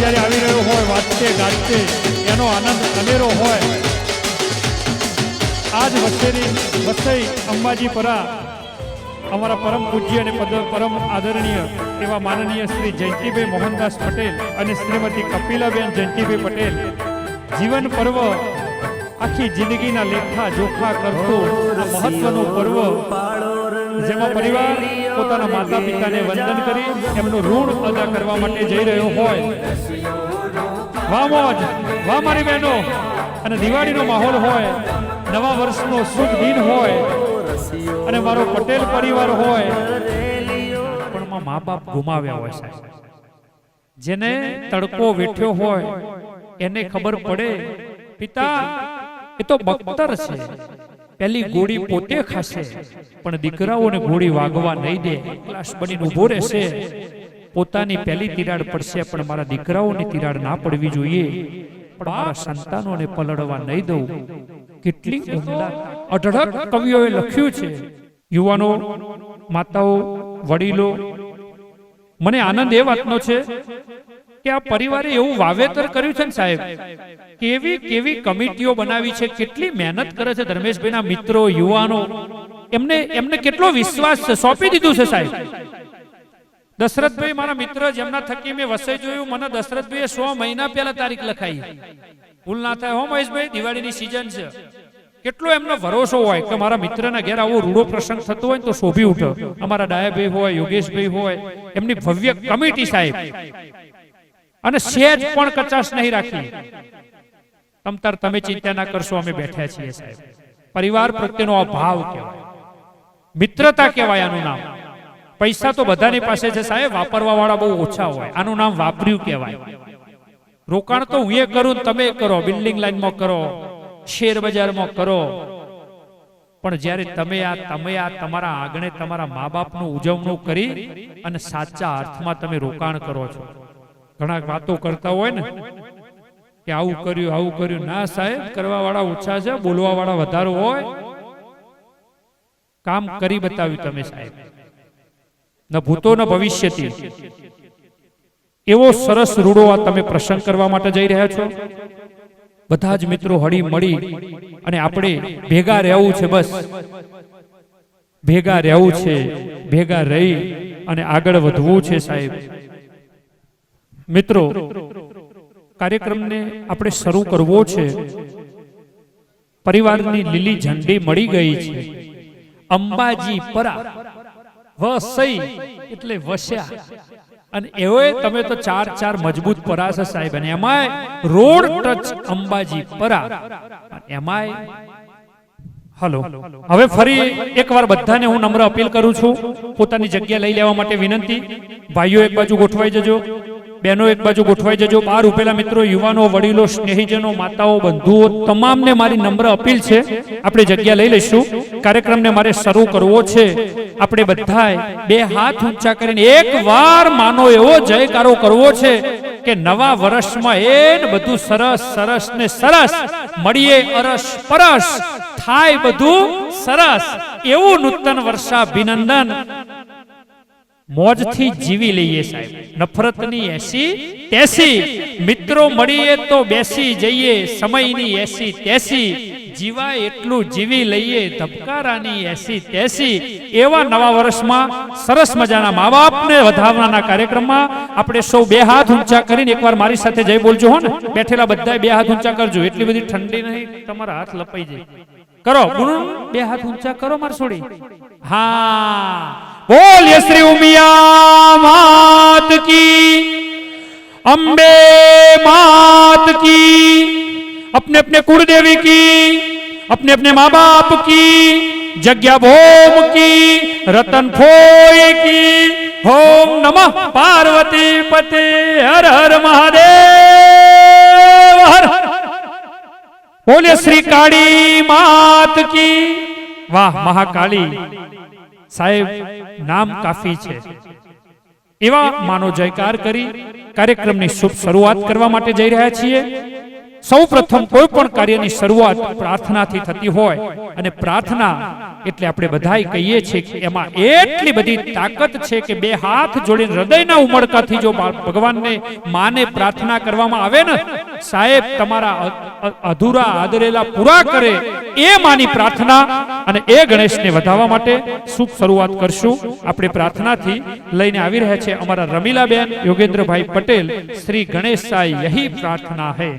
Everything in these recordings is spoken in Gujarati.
જ્યારે આવી રહ્યો હોય વાજતે ગાજતે એનો આનંદ અનેરો હોય. આજ વસઈ અંબાજીપરા અમારા પરમ પૂજ્ય અને પરમ આદરણીય એવા માનનીય શ્રી જયંતિભાઈ મોહનદાસ પટેલ અને શ્રીમતી કપિલાબેન જયંતિભાઈ પટેલ જીવન પર્વ આખી જિંદગીના લેખા જોખા કરતું મહત્વનું પર્વ, જેમાં પરિવાર પોતાના માતા પિતાને વંદન કરી એમનું ઋણ અદા કરવા માટે જઈ રહ્યો હોય. વાહ મોજ, વાહ મારી બહેનો. અને દિવાળીનો માહોલ હોય, નવા વર્ષનો શુભ દિન હોય અને મારો પટેલ પરિવાર હોય, પણ મા બાપ ગુમાવ્યા હોય સાહેબ. જેને તડકો વેઠ્યો હોય એને ખબર પડે પિતા એ તો બખ્તર છે, પેલી ગોળી પોતે ખાશે પણ દીકરાઓને ગોળી વાગવા નહીં દે. ક્લાસ બનીને ઉભો રહેશે, પોતાની પહેલી તિરાડ પડશે પણ મારા દીકરાઓની તિરાડ ના પડવી જોઈએ, પણ મારા સંતાનોને પલળવા નહીં દઉં. કેટલી ઉમદા અઢળક કવિઓએ લખ્યું છે. યુવાનો, માતાઓ, વડીલો, મને આનંદ એ વાતનો છે કે આ પરિવારે એવું વાવેતર કર્યું છે ને સાહેબ, કેવી કેવી કમિટીઓ બનાવી છે, કેટલી મહેનત કરે છે ધર્મેશભાઈના મિત્રો, યુવાનો, એમને કેટલો વિશ્વાસ છે, સોંપી દીધું છે સાહેબ. દશરથભાઈ મારા મિત્ર, જેમના થકી મેં વસઈ જોયું, મને દશરથભાઈએ 100 મહિના પહેલા તારીખ લખાઈ. ભૂલ ના થાય હો મહેશભાઈ, દિવાળીની સીઝન છે. કેટલો એમનો ભરોસો હોય કે મારા મિત્રના ઘેર આવો રૂડો પ્રસંગ થતો હોય તો શોભી ઉઠો. અમારા ડાયાભાઈ હોય, યોગેશભાઈ હોય, એમની ભવ્ય કમિટી સાહેબ, અને સેજ પણ કચાશ નહીં રાખી. તમતાર તમે ચિંતા ના કરશો, અમે બેઠા છીએ સાહેબ. પરિવાર પ્રત્યેનો આ ભાવ કહેવાય, મિત્રતા કહેવાય. આનું નામ, પૈસા તો બધાની પાસે છે સાહેબ, વાપરવા વાળા બહુ ઓછા હોય. આનું નામ વાપર્યું કહેવાય. રોકાણ તો હું એ કરું, તમે કરો, બિલ્ડિંગ લાઈનમાં કરો, શેર બજારમાં કરો, પણ જ્યારે તમે આ તમારા આંગણે તમારા મા બાપનું ઉજવણું કરી અને સાચા અર્થમાં તમે રોકાણ કરો છો. ઘણા વાતો કરતા હોય ને કે આવું કર્યું. ના સાહેબ, કરવા વાળા ઓછા છે, બોલવા વાળા વધારે હોય. કામ કરી બતાવ્યું તમે સાહેબ, ન ભૂતો ન ભવિષ્યથી. એવો સરસ રૂડો આ તમે પ્રસંગ કરવા માટે જઈ રહ્યા છો. બધા જ મિત્રો હળી મળી અને આપણે ભેગા રહેવું છે. બસ ભેગા રહેવું છે, ભેગા રહી અને આગળ વધવું છે સાહેબ. મિત્રો, કાર્યક્રમને આપણે શરૂ કરવો છે. પરિવારની લીલી ઝંડી મળી ગઈ છે. અંબાજી પરા, વસઈ એટલે વસ્યા, અને એઓએ તમે તો 4 મજબૂત પરા છે સાહેબ. અને એમાંય રોડ ટચ અંબાજી પરા, એમાંય હલો. હવે ફરી એકવાર બધાને હું નમ્ર અપીલ કરું છું, પોતાની જગ્યા લઈ લેવા માટે વિનંતી. ભાઈઓ એક બાજુ ગોઠવાઈ જજો, બહેનો એક બાજુ ગોઠવાઈ જજો. બહાર ઉભેલા મિત્રો, યુવાનો, વડીલો, સ્નેહીજનો, માતાઓ, બંધુઓ, તમામને મારી નમ્ર અપીલ છે, આપણે જગ્યા લઈ લઈશું. કાર્યક્રમને મારે શરૂ કરવો છે. આપણે બધાએ 2 હાથ ઊંચા કરીને એકવાર માનો એવો જયકારો કરવો છે કે નવા વર્ષમાં એન બધું સરસ સરસ ને સરસ મળીએ, અરસ પરસ થાય બધું સરસ. એવું નૂતન વર્ષાભિનંદન મોજથી જીવી લઈએ સાહેબ. નફરતની એસી તેસી, મિત્રો મળીએ તો બેસી જઈએ, સમયની એસી તેસી, જીવાય એટલું જીવી લઈએ, ધબકારાની એસી તેસી. એવા નવા વર્ષમાં સરસ મજાના મા બાપને વધાવવાના કાર્યક્રમમાં આપણે સૌ 2 હાથ ઊંચા કરીને એકવાર મારી સાથે જય બોલજો હો ને. બેઠેલા બધાએ 2 હાથ ઊંચા કરજો. એટલી બધી ઠંડી નહીં, તમારા હાથ લપાઈ જાય. કરો ગુણ, 2 હાથ ઊંચા કરો માર છોડી. હા, બોલીએ શ્રી ઉમિયા માત કી, અંબે मात की, अपने अपने कुलदेवी की, अपने अपने माँ बाप की, जग्या भोम की, रतन फोय की, ओम नमः पार्वती पते, हर हर महादेव हर. बोले श्री काली मात की. वाह महाकाली साहेब, नाम काफी छे. एवा मानो जयकार करी कार्यक्रमની શુભ શરૂઆત કરવા માટે જઈ રહ્યા છીએ. સૌ પ્રથમ કોઈ પણ કાર્યની શરૂઆત પ્રાર્થનાથી થતી હોય અને પ્રાર્થના એટલે આપણે બધાય કહીએ છીએ કે એમાં એટલી બધી તાકાત છે કે બે હાથ જોડીને હૃદયના ઉમળકાથી જો ભગવાનને માને પ્રાર્થના કરવામાં આવે ને સાહેબ તમારા અધૂરા આદરેલા પૂરા કરે એ માની પ્રાર્થના અને એ ગણેશને વધાવવા માટે શુભ શરૂઆત કરશું આપણે પ્રાર્થનાથી લઈને આવી રહ્યા છે અમારા રમીલાબેન યોગેન્દ્રભાઈ પટેલ શ્રી ગણેશ સાઈ યહી પ્રાર્થના હૈ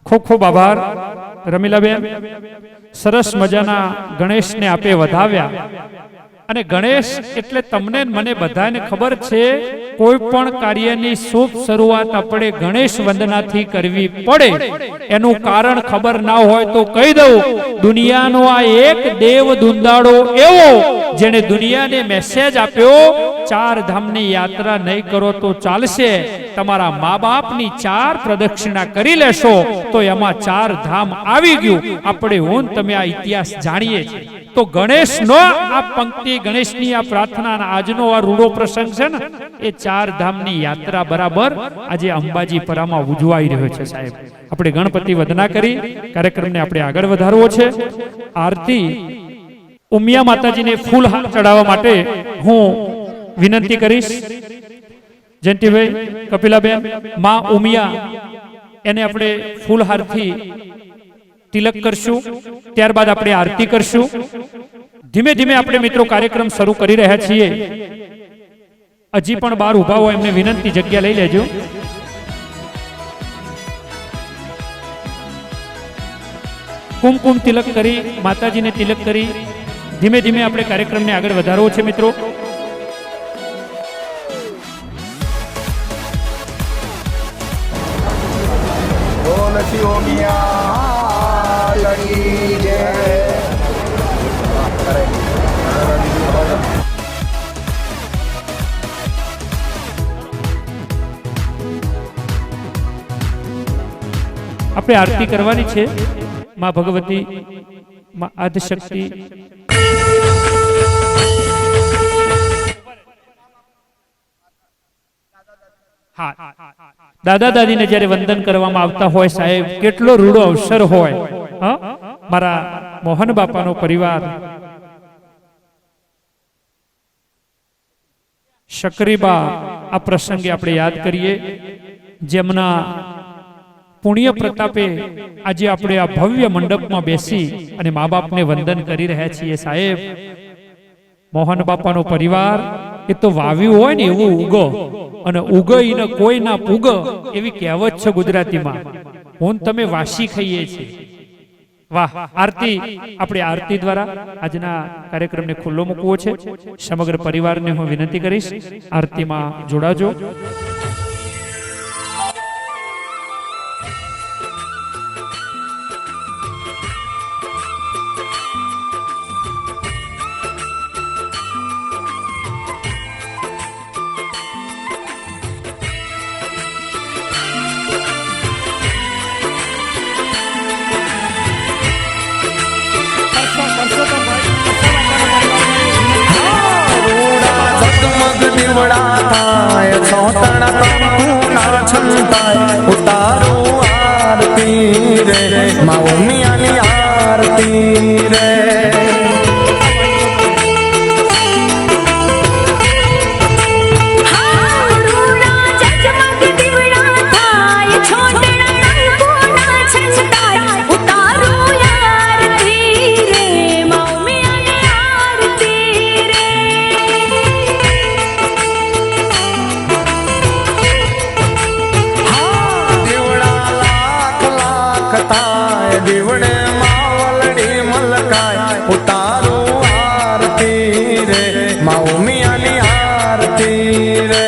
ખૂબ ખૂબ આભાર રમીલાબેન સરસ મજાના ગણેશને આપે વધાવ્યા અને ગણેશ એટલે તમને મને બધાને ખબર છે કોઈ પણ કાર્યની શુભ શરૂઆત આપણે ગણેશ વંદનાથી કરવી પડે એનું કારણ ખબર ના હોય તો કહી દઉં દુનિયાનો આ એક દેવ દુંદાળો એવો જેણે દુનિયાને મેસેજ આપ્યો ચાર ધામની યાત્રા નહીં કરો તો ચાલશે તમારા મા બાપની ચાર પ્રદક્ષિણા કરી લેશો તો એમાં ચાર ધામ આવી ગયું આપણે હું તમે આ ઇતિહાસ જાણીએ છીએ તો ગણેશનો આ પંક્તિ ગણેશની આ પ્રાર્થના આજનો આ રૂડો પ્રસંગ છે ને એ ચાર ધામની યાત્રા બરાબર આજે અંબાજી પરામાં ઉજવાઈ રહ્યો છે સાહેબ આપણે ગણપતિ વંદના કરી કાર્યક્રમને આપણે આગળ વધારવો છે આરતી ઉમિયા માતાજીને ફૂલ ચડાવવા માટે હું વિનંતી કરીશ જયંતિભાઈ કપિલાબેન માં ઉમિયા એને આપણે ફૂલહારથી તિલક કરશું ત્યારબાદ આપણે આરતી કરશું ધીમે ધીમે આપણે મિત્રો કાર્યક્રમ શરૂ કરી રહ્યા છીએ હજી પણ બહાર ઉભા હોય એમને વિનંતી જગ્યા લઈ લેજો કુમકુમ તિલક કરી માતાજીને તિલક કરી ધીમે ધીમે આપણે કાર્યક્રમને આગળ વધારવો છે મિત્રો આપણે આરતી કરવાની છે માં ભગવતી માં આદિશક્તિ હા દાદા દાદીને જ્યારે વંદન કરવામાં આવતા હોય સાહેબ કેટલો રૂડો અવસર હોય મારા મોહન બાપાનો પરિવાર શકરીબા આ પ્રસંગે આપણે યાદ કરીએ જેમના પુણ્ય પ્રતાપે આજે આપણે આ ભવ્ય મંડપમાં બેસી અને મા બાપને વંદન કરી રહ્યા છીએ સાહેબ. મોહન બાપાનો પરિવાર એ તો વાવ્યું હોય ને એવું ઉગો, અને ઉગઈને કોઈ ના પૂગ, એવી કહેવત છે ગુજરાતીમાં. હું તમે વાસી ખાઈએ છીએ. વાહ! આરતી, આપણે આરતી દ્વારા આજના કાર્યક્રમને ખુલ્લો મૂકવો છે. સમગ્ર પરિવારને હું વિનંતી કરીશ, આરતીમાં જોડાજો. દીવડા થાય સોતણા કંકુના છંટાય ઉતારો આરતી રે મા ઉમિયાની આરતી રે. દીવડે માવલડી મલકાય ઉતારો આરતી રે મા ઉમિયાની આરતી રે.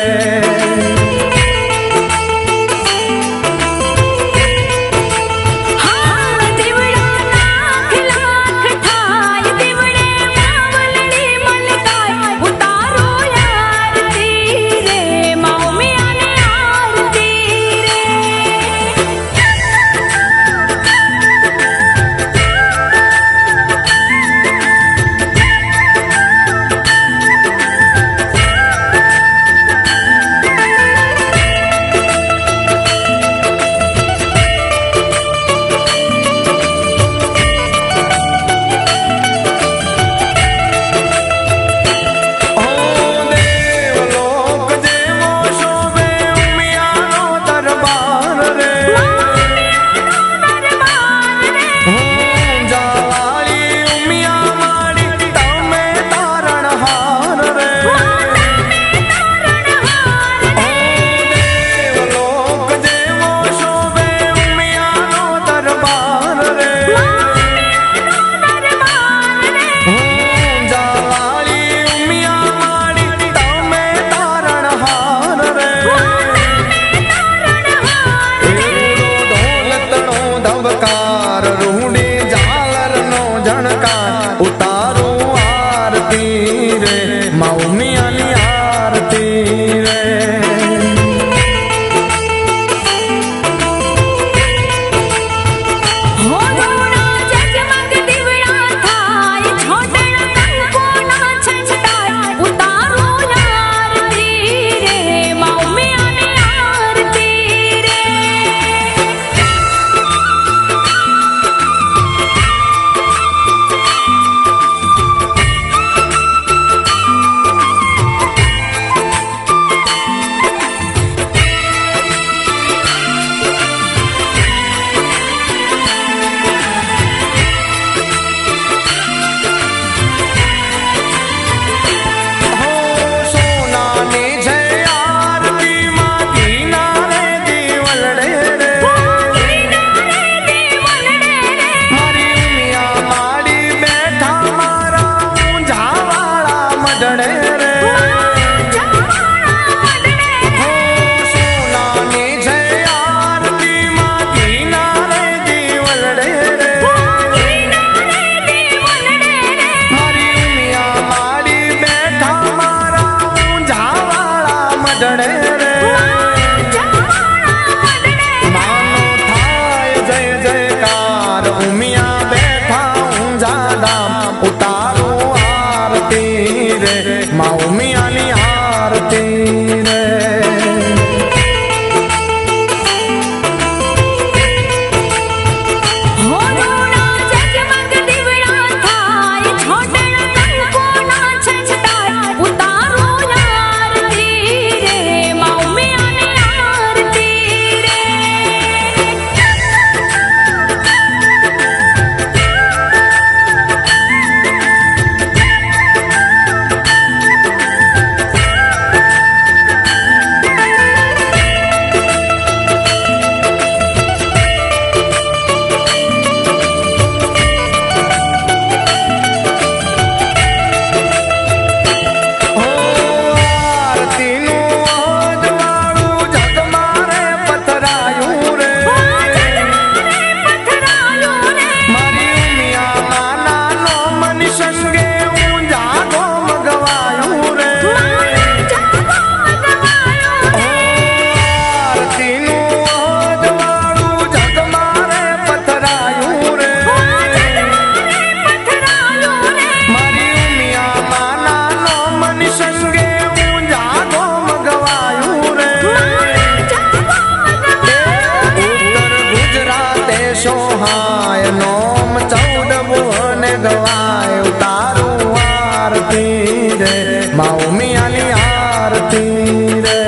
મા ઉમિયાની આરતી રે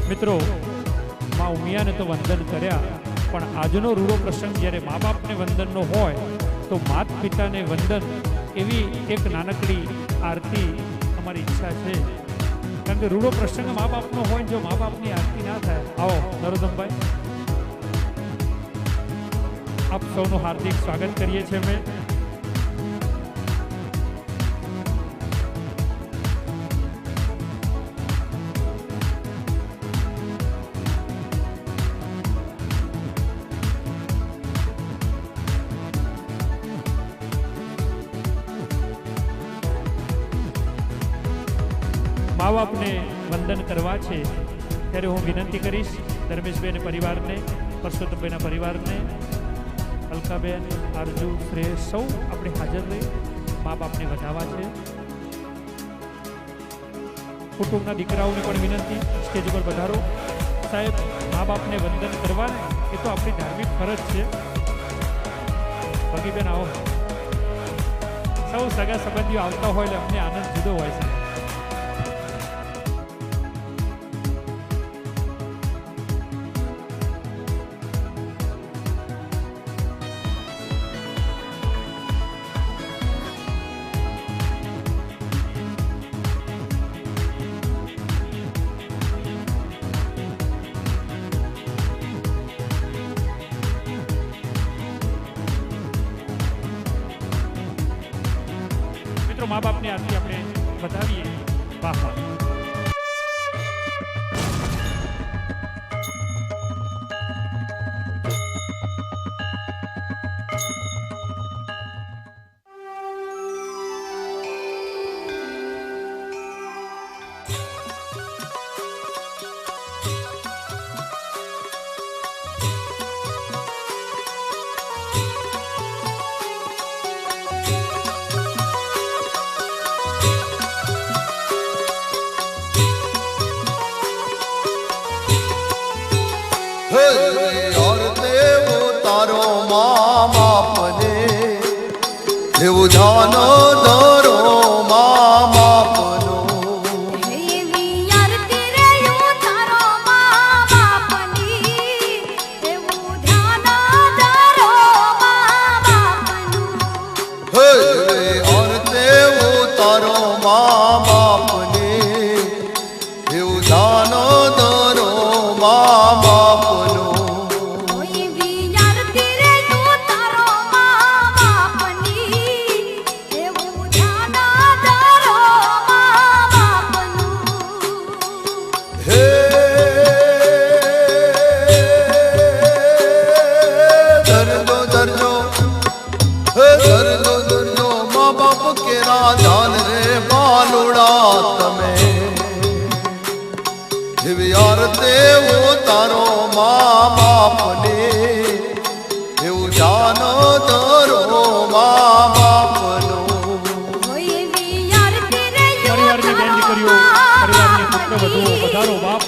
મિત્રો માં ઉમિયાને તો વંદન કર્યા, પણ આજનો રૂડો પ્રસંગ જ્યારે મા બાપને વંદનનો હોય તો માત પિતાને વંદન એવી એક નાનકડી આરતી અમારી ઈચ્છા છે. કારણ કે રૂડો પ્રસંગ મા બાપનો હોય, જો મા બાપની આરતી ના થાય. આવો નરોત્તમભાઈ, આપ સૌનું હાર્દિક સ્વાગત કરીએ છીએ અમે. મા બાપને વંદન કરવા છે ત્યારે હું વિનંતી કરીશ ધર્મેશભાઈ પરિવારને, પરસોત્તમભાઈના પરિવારને, અલકાબેન, આરજુ, શ્રેય સૌ આપણે હાજર રહી મા બાપને વધાવવા છે. કુટુંબના દીકરાઓને પણ વિનંતી, સ્ટેજ પર વધારો. સાહેબ, મા બાપને વંદન કરવાને એ તો આપણી ધાર્મિક ફરજ છે. ભગીબેન આવો. સૌ સગા સંબંધીઓ આવતા હોય એટલે અમને આનંદ જુદો હોય છે. મા બાપની આરતી આપણે બતાવીએ. વાહ વાહ. એવું ધન ધરો મા બાપનો એવી આરતી રે તારો મા બાપની મા બાપનો કોઈ વિયારતી રે તું તારો મા બાપની એવું ધ્યાન ધરો મા બાપનું હે દરજો દરજો હે દરજો દરજો મા બાપ કેરા જાન રે બાલુડા તમે યાર દેવો તારો મા બાપને એવું જાન ધરો મા બાપનો કોઈ વિયારતી રે પરિવારની બેન દીકરીઓ પરિવારની પુત્ર વધુ વધારો બાપ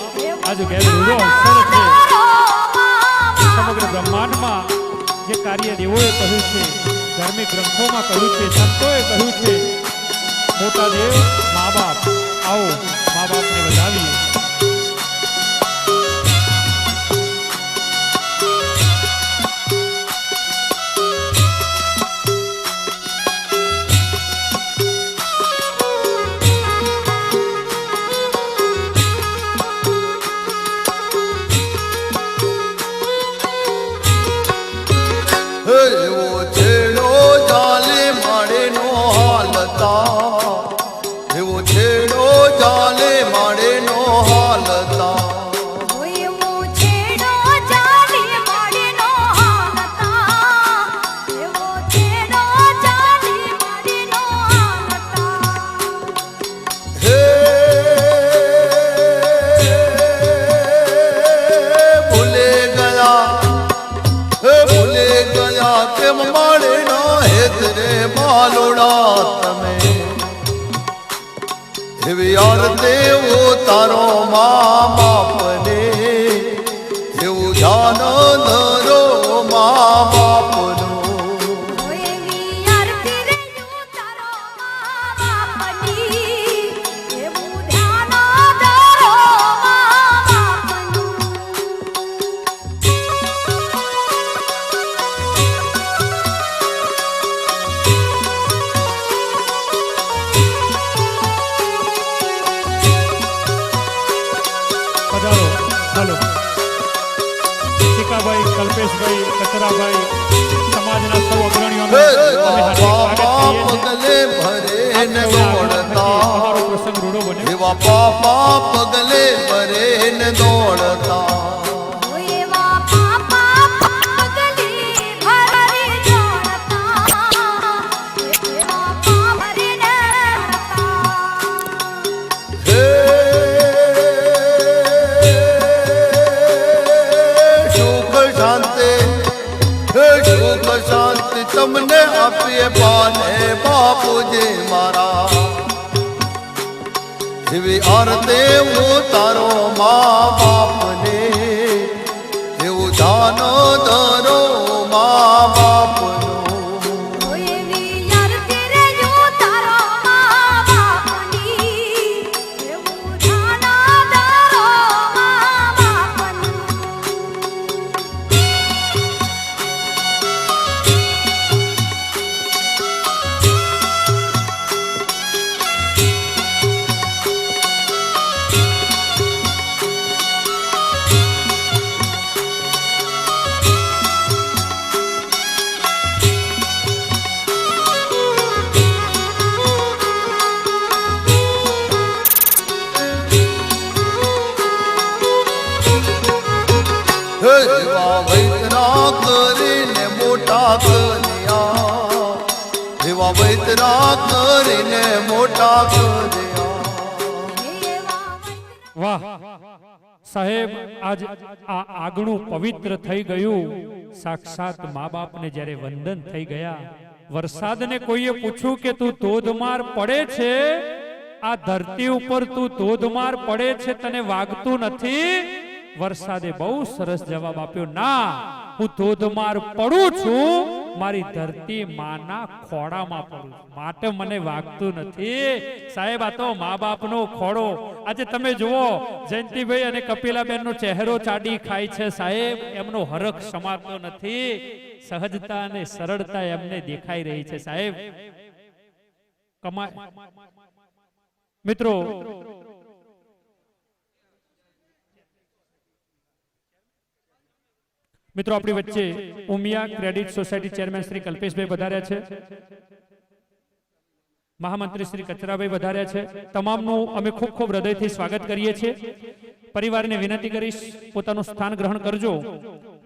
આજે ઘેર રૂડો અવસર છે સમગ્ર બ્રહ્માંડમાં જે કાર્ય દેવોએ કહ્યું છે ધાર્મિક ગ્રંથોમાં કહ્યું છે સંતોએ કહ્યું છે મોટા દેવ મા બાપ આવો મા બાપને વધાવીએ એવો છેડો જાલે માડે નો હાલતા એવો છેડો જાલે માડે નો હાલતા કોઈ છેડો જાલી માડી નો હાલતા એવો છેડો જાલી માડી નો હાલતા હે ભૂલે ગયા હે ભૂલે ગયા કેમ માડે ના હેત રે બાલોડા તમે એવી યાર દેવો તારો મા બાપને એવું ધ્યાન ધરો મા બાપનો કોઈ વિયારતી રે તું તારો મા બાપની એવું ધ્યાન ધરો મા બાપનું પધારો હાલો ટીકાભાઈ કલ્પેશભાઈ કચરાભાઈ સમાજના સૌ અગ્રણીઓનું અમે હાર્દિક સ્વાગત કરીએ છીએ પગલે ભરે ને દોડતા તમારો પ્રસંગ રૂડો બન્યો એવા પાપા પગલે ભરે ને દોડતા કોઈ એવા પાપા પગલી ભરી જોડતા એવા પામરીને હે સુખ શાંતિ હે સુખ શાંતિ તમને આપીએ પાને બાપુજી મારા એવી આરતે હું તારો મા બાપને એવું ધ્યાન ધરો મા બાપનો કોઈ વિયારતી રે તું તારો મા બાપની એવું ધ્યાન ધરો મા બાપનું હે એવા વૈતરા કરીને મોટા કર્યા એવા વૈતરા કરીને મોટા કર્યા વાહ સાહેબ આજ આ આગણું પવિત્ર થઈ ગયું સાક્ષાત મા બાપને જ્યારે વંદન થઈ ગયા વરસાદને કોઈએ પૂછ્યું કે તું ધોધમાર પડે છે આ ધરતી ઉપર તું ધોધમાર પડે છે તને વાગતું નથી વરસાદે બહુ સરસ જવાબ આપ્યો ના હું ધોધમાર પડું છું મારી ધરતી માના ખોડામાં પડું છું માટે મને વાગતું નથી સાહેબ આ તો મા બાપનો ખોડો આજે તમે જુઓ જયંતિભાઈ અને કપિલાબેન નો ચહેરો ચાડી ખાય છે સાહેબ એમનો હરખ સમાતો નથી સહજતા અને સરળતા એમને દેખાઈ રહી છે સાહેબ મિત્રો મિત્રો આપણી વચ્ચે Umiya credit society chairman Shri Kalpeshbhai વધાર્યા છે, મહામંત્રી શ્રી કચરાભાઈ વધાર્યા છે. તમામનું અમે ખૂબ ખૂબ હૃદયથી સ્વાગત કરીએ છીએ. પરિવારને વિનંતી કરીશ પોતાનું સ્થાન ગ્રહણ કરજો.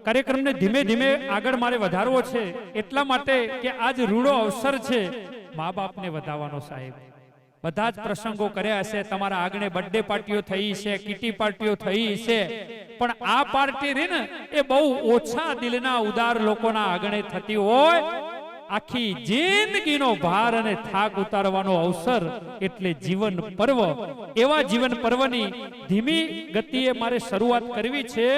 કાર્યક્રમને ધીમે ધીમે આગળ મારે વધારવો છે, એટલા માટે કે આજ રૂડો અવસર છે મા બાપને વધાવવાનો. સાહેબ બધા જ પ્રસંગો કર્યા હશે, તમારા આગળ બર્થડે પાર્ટીઓ થઈ છે, કીટી પાર્ટીઓ થઈ છે, પણ આ પાર્ટી રે ને એ બહુ ઓછા દિલના ઉદાર લોકોના આગળ થતી હોય. આખી જિંદગીનો ભાર અને થાક ઉતારવાનો અવસર એટલે જીવન પર્વ. એવા જીવન પર્વની ધીમી ગતિએ મારે શરૂઆત કરવી છે.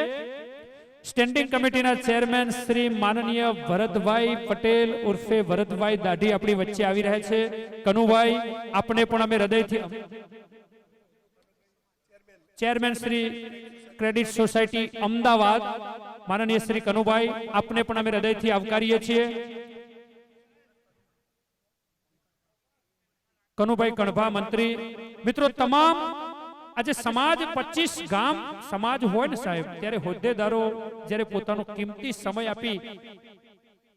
સ્ટેન્ડિંગ કમિટીના ચેરમેન શ્રી માનનીય ભરતભાઈ પટેલ ઉર્ફે ભરતભાઈ દાઢી આપણી વચ્ચે આવી રહ્યા છે. કનુભાઈ આપણે પણ અમે હૃદયથી chairman Shri credit society Ahmedabad માનનીય શ્રી કનુભાઈ આપણે પણ અમે હૃદયથી આવકારીએ છીએ. કનુભાઈ કણભા મંત્રી. મિત્રો તમામ આજે સમાજ 25 ગામ સમાજ હોય ને સાહેબ, ત્યારે હોદ્દેદારો જ્યારે પોતાનો કિંમતી સમય આપી,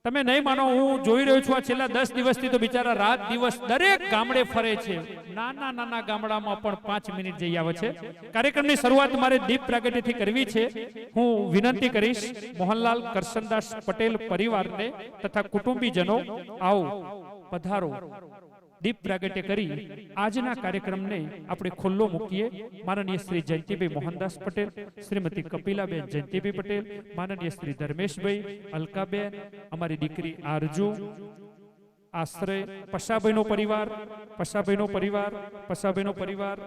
તમે નહીં માનો હું જોઈ રહ્યો છું આ છેલ્લા 10 દિવસથી તો બિચારા રાત દિવસ દરેક ગામડે ફરે છે. નાના નાના ગામડામાં પણ 5 મિનિટ જઈ આવે છે. કાર્યક્રમની શરૂઆત મારે દીપ પ્રાગટ્યથી કરવી છે. હું વિનંતી કરીશ મોહનલાલ કરશનદાસ પટેલ પરિવારને તથા કુટુંબીજનો, આવો પધારો. દીપ પ્રાગટ્ય કરી આજના કાર્યક્રમને આપણે ખુલ્લો મૂકીએ. માનનીય શ્રી જયંતિભાઈ મોહનદાસ પટેલ, શ્રીમતી કપિલાબેન જયંતિભાઈ પટેલ, માનનીય શ્રી ધર્મેશભાઈ, અલકાબેન, અમારી દીકરી આરજુ, આશ્રય, પશાભાઈનો પરિવાર, પશાભાઈનો પરિવાર, પશાભાઈનો પરિવાર,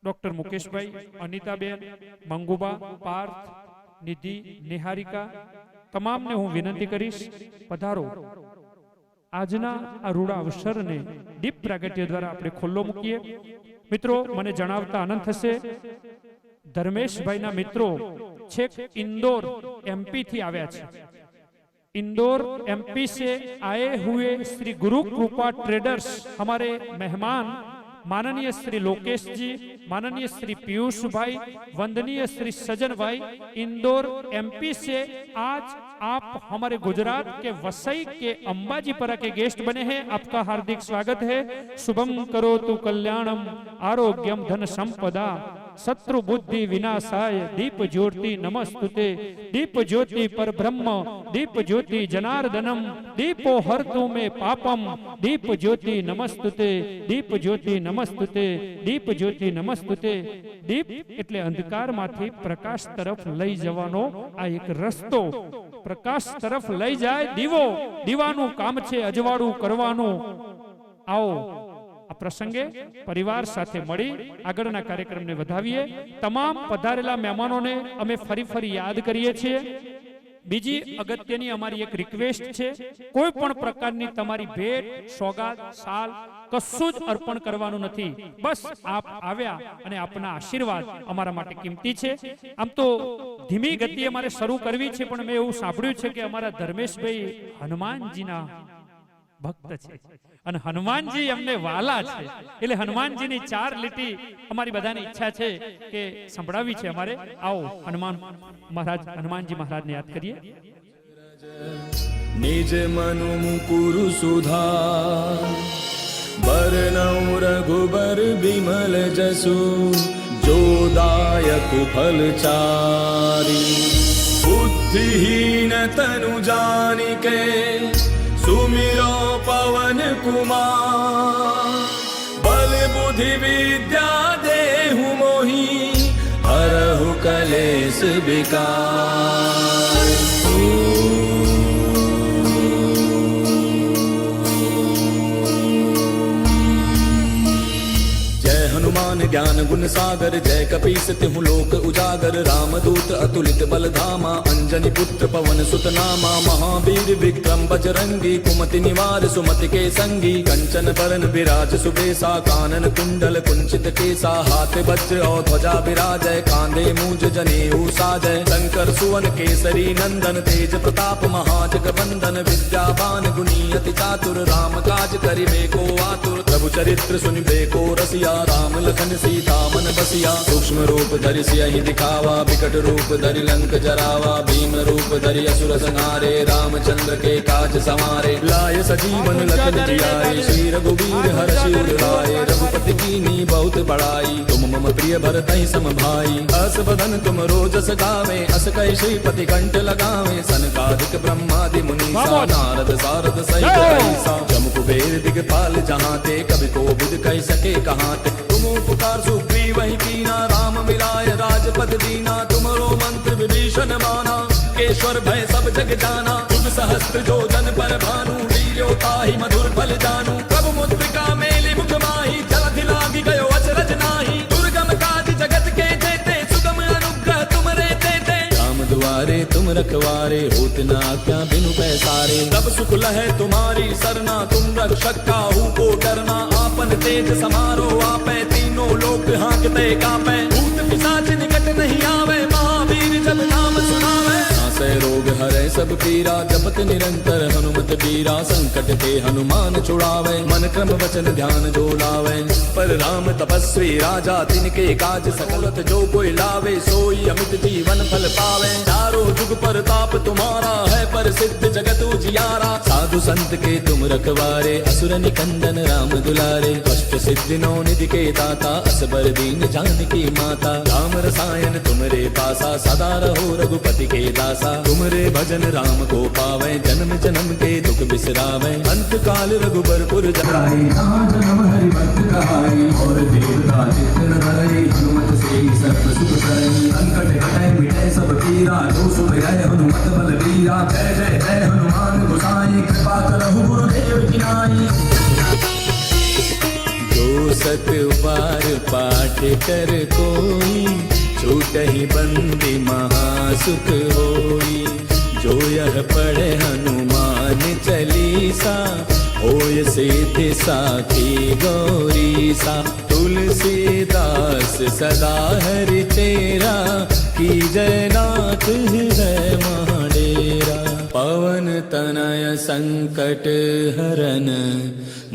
ડોક્ટર મુકેશભાઈ, અનિતાબેન, મંગુબા, પાર્થ, નિધિ, નિહારિકા, તમામને હું વિનંતી કરીશ પધારો. આજના આ રૂડા અવસરને દીપ પ્રાગટ્ય દ્વારા આપણે ખુલ્લો મૂકીએ. મિત્રો મને જણાવતા આનંદ થશે, ધર્મેશભાઈના મિત્રો છેક इंदौर एमपी થી આવ્યા છે. इंदौर एमपी से आए हुए श्री गुरु कृपा ट्रेडर्स हमारे मेहमान माननीय श्री लोकेश जी, माननीय श्री पीयूष भाई, वंदनीय श्री सजन भाई, इंदौर एमपी से आज आप हमारे गुजरात के वसई के अंबाजीपुरा के गेस्ट बने हैं. आपका हार्दिक स्वागत है. शुभम करोतु कल्याणम आरोग्यम धन संपदा शत्रु बुद्धि विनाशाय दीप ज्योति नमस्तुते. दीप ज्योति पर ब्रह्म, दीप ज्योति जनार्दनम, दीपो हरतु में पापम, दीप ज्योति नमस्तुते, दीप ज्योति नमस्तुते, दीप ज्योति नमस्तुते. दीप એટલે અંધકારમાંથી પ્રકાશ તરફ લઈ જવાનો આ એક રસ્તો. પ્રકાશ તરફ લઈ જાય દીવો, દીવાનું કામ છે અજવાળું કરવાનું. આવો આ પ્રસંગે પરિવાર સાથે મળી આગળના કાર્યક્રમને વધાવીએ. તમામ પધારેલા મહેમાનોને અમે ફરી યાદ કરીએ છીએ. બીજી અગત્યની અમારી એક રિક્વેસ્ટ છે, કોઈ પણ પ્રકારની તમારી ભેટ, સોગાદ, સાલ કશું જ અર્પણ કરવાનું નથી. બસ આપ આવ્યા અને આપના આશીર્વાદ અમારા માટે કિંમતી છે. આમ તો ધીમી ગતિએ મારે શરૂ કરવી છે, પણ મેં એવું સાંભળ્યું છે કે અમારા ધર્મેશભાઈ હનુમાનજીના ભક્ત છે અને હનુમાનજી એમને વાલા છે, એટલે હનુમાનજીની 4 લીટી અમારી બધાની ઈચ્છા છે કે સંભળાવી છે અમારે. આવો હનુમાનજી મહારાજને યાદ કરીએ. निज मनु मुकुरु सुधा बरनौ रघुबर बिमल जसु जोदायक फलचारी बुद्धिहीन तनु जानिके सुमिरो पवन कुमार बल बुद्धि विद्या देहु मोहि हरहु कलेश विकार. हनुमान ज्ञान गुण सागर जय कपीस तिहु लोक उजागर रामदूत अतुलित बल धामा अंजनी पुत्र पवन सुत नामा महावीर विक्रम बजरंगी कुमति निवार सुमति के संगी कंचन बरन विराज सुबेसा कानन कुंडल कुंचित केसा हाथ वज्र और ध्वजा विराजय कांधे मूंज जनेऊ साजय शंकर सुवन केसरी नंदन तेज प्रताप महाजग बंदन विद्यावान गुणी अति चातुर राम काज करिबे को आतुर प्रभु चरित्र सुनिबे को रसिया राम लखन सीता मन बसिया सूक्ष्म रूप धरि सियहि दिखावा बिकट रूप धरि लंक जरावा भीम रूप धरि असुर संहारे रामचंद्र के काज संवारे लाय सजीवन लखन जियाए श्री रघुवीर हर्षि उर लाए रघुपति कीनी बहुत बड़ाई तुम मम प्रिय भरतहि सम भाई अस बदन तुम रोजस गावे अस कहि श्रीपति कंठ लगावे सनकादिक ब्रह्मादि मुनीसा नारद सारद सहित ऐसा जम कुबेर दिगपाल जहाँ ते कभी को बुध कह सके कहाँ ते तुम उपकार सुग्रीव वही कीना राम मिलाय राजपद दीना तुमरो मंत्र विभीषण माना केश्वर भय सब जग जाना युग सहस्त्र जो जन पर भानु वीर्योताहि मधुर फल जानू प्रभु मुद्रिका मेलि मुख माही जलधि लागी गयो अचरज नाही दुर्गम काज जगत के जेते सुगम अनुग्रह तुमरे तेते राम दुआरे तुम रखवारे होत न आज्ञा बिनु पैसारे तब सुख लहै तुम्हारी सरना तुम रक्षक काहू को डरना आपन तेज समारो आपै तीनों लोक हांकते कापै भूत पिशाच निकट नहीं आवे महावीर जब नाम सुनावे नासै रोग हरै सब पीरा जपत निरंतर हनुमत बीरा संकट ते हनुमान छुड़ावे मन क्रम वचन ध्यान जो लावे पर राम तपस्वी राजा तिनके काज सकलत जो कोई लावे सोई अमित जीवन फल पावे चारों जुग परताप तुम्हारा है पर सिद्ध जगत उजियारा साधु संत के तुम रखवारे असुर निकंदन राम दुलारे अष्ट सिद्धि नौ निधि के दाता असबर दीन जानकी माता राम रसायन तुमरे पासा सदा रहो रघुपति के दासा तुमरे भजन राम को पावे जन्म जन्म के दुख बिसरावे अंत काल रघुबरपुर जाई जन्म हरि भक्त कहाई और देवता चित्तन धरई हनुमत से सर्व सुख करई संकट हटै मिटै सब पीरा जो सुख है हनुमत बल वीरा जय जय जय हनुमान गोसाई कृपा करहु गुरुदेव की नाई जो सत बार पाठ कर कोई छूटहि बंदी महासुख होई जो यह पढ़े हनुमान चालीसा होय सिद्धि साखी गौरी सा तुलसीदास सदा हरि तेरा की जयनाथ हृदय महाडेरा पवन तनय संकट हरन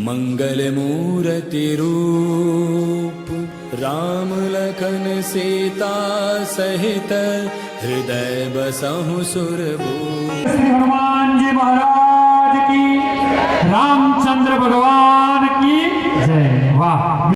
मंगल मूर्ति रूप राम लखन सीता सहित हृदय बसहु सुरभूप। श्री हनुमान जी महाराज की, रामचंद्र भगवान की जय। वाह।